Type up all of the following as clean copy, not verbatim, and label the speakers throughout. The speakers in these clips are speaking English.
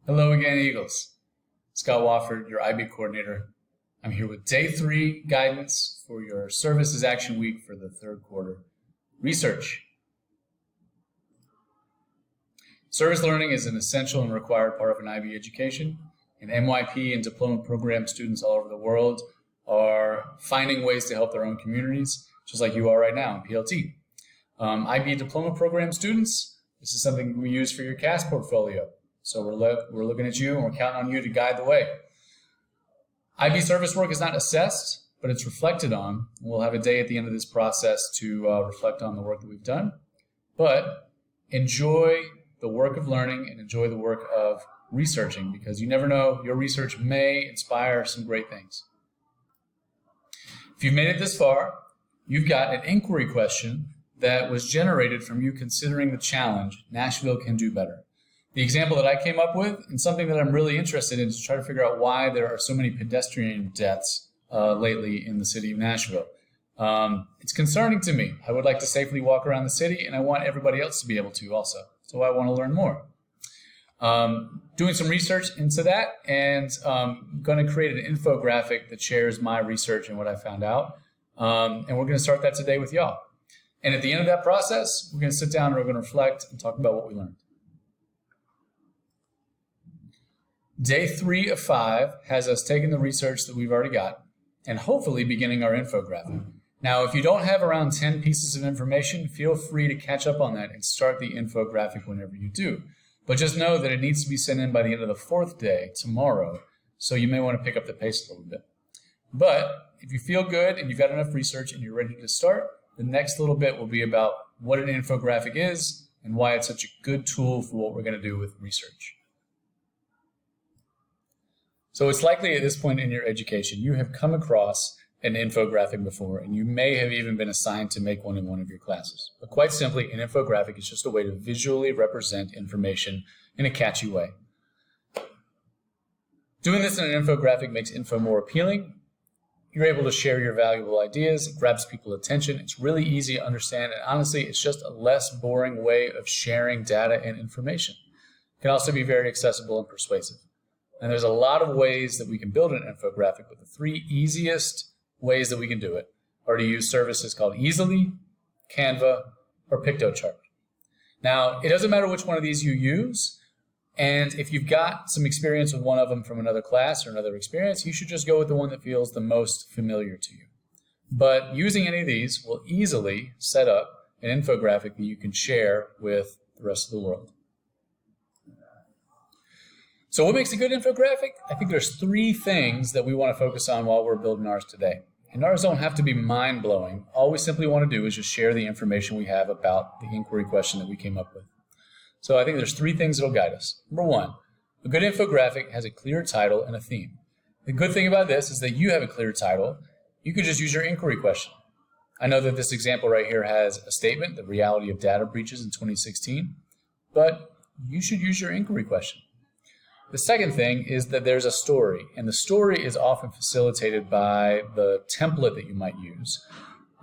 Speaker 1: Hello again, Eagles. Scott Wofford, your IB coordinator. I'm here with day 3 guidance for your Services Action Week for the third quarter. Research. Service learning is an essential and required part of an IB education, and NYP and diploma program students all over the world are finding ways to help their own communities, just like you are right now in PLT. IB diploma program students, this is something we use for your CAS portfolio. So we're looking at you and we're counting on you to guide the way. IB service work is not assessed, but it's reflected on. We'll have a day at the end of this process to reflect on the work that we've done. But enjoy the work of learning and enjoy the work of researching, because you never know, your research may inspire some great things. If you've made it this far, you've got an inquiry question that was generated from you considering the challenge, Nashville can do better. The example that I came up with, and something that I'm really interested in, is to try to figure out why there are so many pedestrian deaths lately in the city of Nashville. It's concerning to me. I would like to safely walk around the city, and I want everybody else to be able to also. So I want to learn more. Doing some research into that, and going to create an infographic that shares my research and what I found out. And we're going to start that today with y'all. And at the end of that process, we're going to sit down and we're going to reflect and talk about what we learned. Day 3 of 5 has us taking the research that we've already got and hopefully beginning our infographic. Now, if you don't have around 10 pieces of information, feel free to catch up on that and start the infographic whenever you do. But just know that it needs to be sent in by the end of the 4th day, tomorrow, so you may want to pick up the pace a little bit. But if you feel good and you've got enough research and you're ready to start, the next little bit will be about what an infographic is and why it's such a good tool for what we're going to do with research. So it's likely at this point in your education, you have come across an infographic before, and you may have even been assigned to make one in one of your classes. But quite simply, an infographic is just a way to visually represent information in a catchy way. Doing this in an infographic makes info more appealing. You're able to share your valuable ideas. It grabs people's attention. It's really easy to understand, and honestly, it's just a less boring way of sharing data and information. It can also be very accessible and persuasive. And there's a lot of ways that we can build an infographic, but the 3 easiest ways that we can do it are to use services called Easelly, Canva, or Piktochart. Now, it doesn't matter which one of these you use, and if you've got some experience with one of them from another class or another experience, you should just go with the one that feels the most familiar to you. But using any of these will easily set up an infographic that you can share with the rest of the world. So what makes a good infographic? I think there's 3 things that we want to focus on while we're building ours today. And ours don't have to be mind-blowing. All we simply want to do is just share the information we have about the inquiry question that we came up with. So I think there's 3 things that will guide us. Number 1, a good infographic has a clear title and a theme. The good thing about this is that you have a clear title. You could just use your inquiry question. I know that this example right here has a statement, the reality of data breaches in 2016, but you should use your inquiry question. The second thing is that there's a story, and the story is often facilitated by the template that you might use.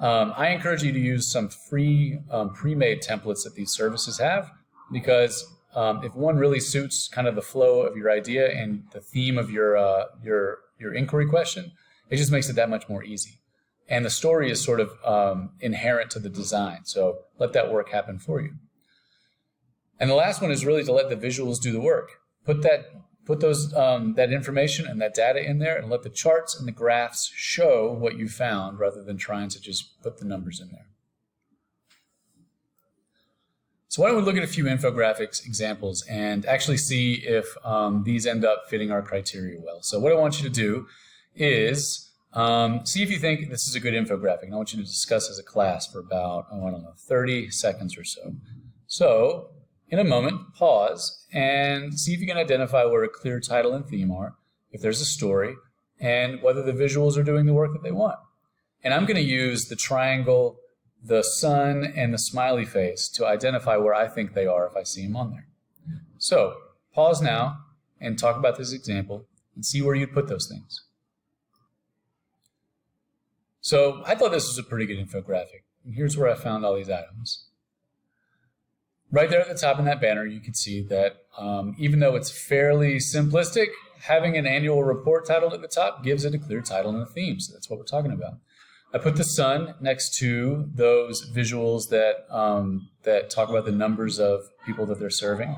Speaker 1: I encourage you to use some free pre-made templates that these services have, because if one really suits kind of the flow of your idea and the theme of your inquiry question, it just makes it that much more easy. And the story is sort of inherent to the design, so let that work happen for you. And the last one is really to let the visuals do the work. Put that information and that data in there and let the charts and the graphs show what you found rather than trying to just put the numbers in there. So why don't we look at a few infographics examples and actually see if these end up fitting our criteria well. So what I want you to do is see if you think this is a good infographic. And I want you to discuss as a class for about, 30 seconds or so. So in a moment, pause and see if you can identify where a clear title and theme are, if there's a story, and whether the visuals are doing the work that they want. And I'm going to use the triangle, the sun, and the smiley face to identify where I think they are if I see them on there. So pause now and talk about this example and see where you'd put those things. So I thought this was a pretty good infographic. And here's where I found all these items. Right there at the top in that banner, you can see that even though it's fairly simplistic, having an annual report titled at the top gives it a clear title and a theme. So that's what we're talking about. I put the sun next to those visuals that that talk about the numbers of people that they're serving.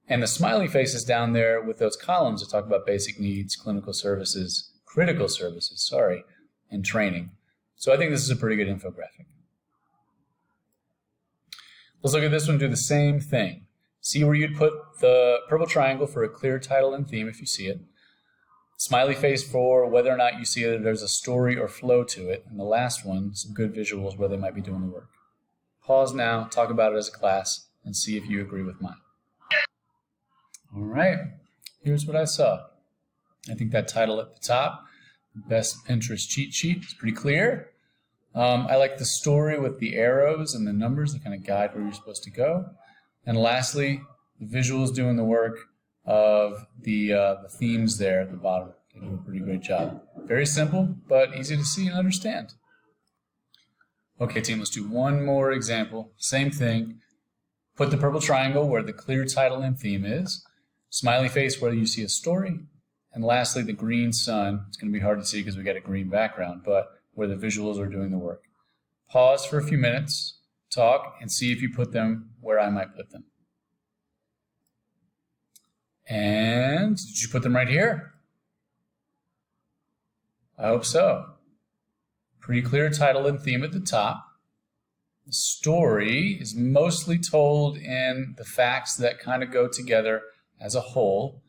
Speaker 1: And the smiley faces down there with those columns that talk about basic needs, clinical services, critical services, sorry, and training. So I think this is a pretty good infographic. Let's look at this one, do the same thing. See where you'd put the purple triangle for a clear title and theme if you see it. Smiley face for whether or not you see that there's a story or flow to it. And the last one, some good visuals where they might be doing the work. Pause now, talk about it as a class, and see if you agree with mine. All right, here's what I saw. I think that title at the top, Best Pinterest Cheat Sheet, is pretty clear. I like the story with the arrows and the numbers that kind of guide where you're supposed to go. And lastly, the visuals doing the work of the themes there at the bottom. They do a pretty great job. Very simple, but easy to see and understand. Okay, team, let's do one more example. Same thing. Put the purple triangle where the clear title and theme is. Smiley face where you see a story. And lastly, the green sun. It's going to be hard to see because we got a green background, but where the visuals are doing the work. Pause for a few minutes, talk, and see if you put them where I might put them. And did you put them right here? I hope so. Pretty clear title and theme at the top. The story is mostly told in the facts that kind of go together as a whole.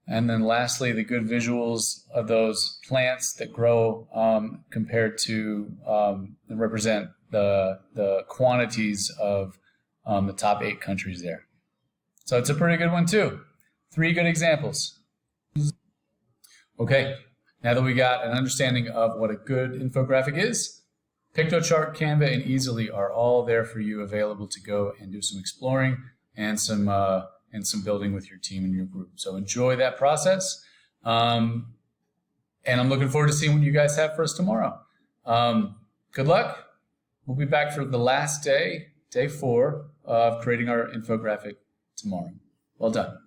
Speaker 1: And then lastly, the good visuals of those plants that grow compared to that represent the quantities of the top 8 countries there. So it's a pretty good one too. 3 good examples. Okay, now that we got an understanding of what a good infographic is, Piktochart, Canva, and Easelly are all there for you, available to go and do some exploring and some building with your team and your group. So enjoy that process. And I'm looking forward to seeing what you guys have for us tomorrow. Good luck. We'll be back for the last day, day 4 of creating our infographic tomorrow. Well done.